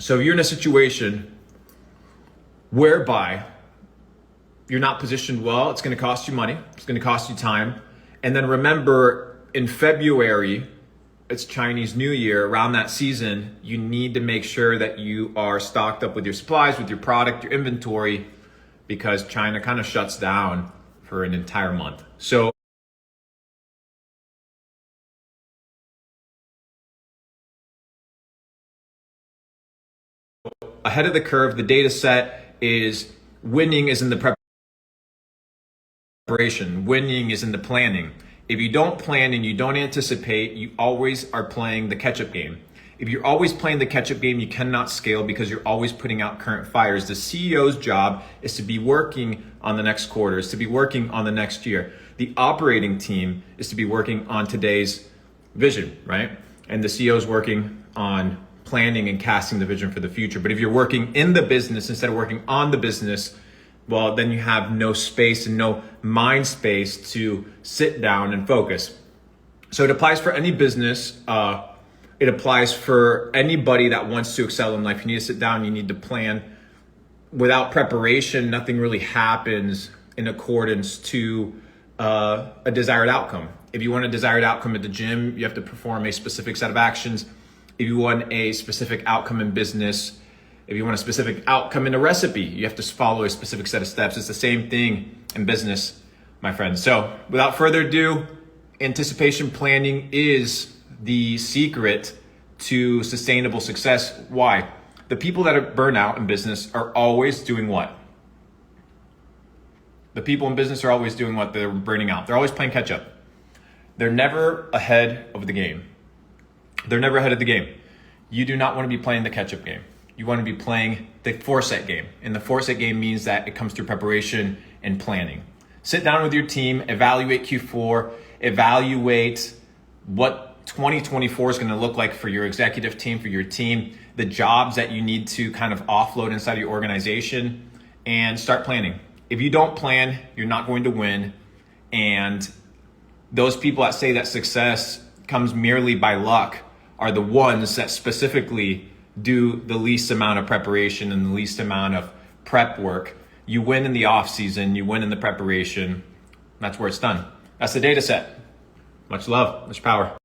So you're in a situation whereby you're not positioned well. It's going to cost you money. It's going to cost you time. And then remember, in February, it's Chinese New Year. Around that season, you need to make sure that you are stocked up with your supplies, with your product, your inventory, because China kind of shuts down for an entire month. So ahead of the curve, the data set is winning is in the preparation. Winning is in the planning. If you don't plan and you don't anticipate, you always are playing the catch-up game. If you're always playing the catch-up game, you cannot scale because you're always putting out current fires. The CEO's job is to be working on the next quarter, is to be working on the next year. The operating team is to be working on today's vision, right? And the CEO is working on planning and casting the vision for the future. But if you're working in the business instead of working on the business, well, then you have no space and no mind space to sit down and focus. So it applies for any business. It applies for anybody that wants to excel in life. You need to sit down, you need to plan. Without preparation, nothing really happens in accordance to a desired outcome. If you want a desired outcome at the gym, you have to perform a specific set of actions. If you want a specific outcome in business, if you want a specific outcome in a recipe, you have to follow a specific set of steps. It's the same thing in business, my friends. So without further ado, anticipation planning is the secret to sustainable success. Why? The people that are burnt out in business are always doing what? The people in business are always doing what? They're burning out. They're always playing catch up. They're never ahead of the game. They're never ahead of the game. You do not want to be playing the catch up game. You want to be playing the 4-set game. And the 4-set game means that it comes through preparation and planning. Sit down with your team, evaluate Q4, evaluate what 2024 is going to look like for your executive team, for your team, the jobs that you need to kind of offload inside of your organization, and start planning. If you don't plan, you're not going to win. And those people that say that success comes merely by luck are the ones that specifically do the least amount of preparation and the least amount of prep work. You win in the off season, you win in the preparation. That's where it's done. That's the data set. Much love, much power.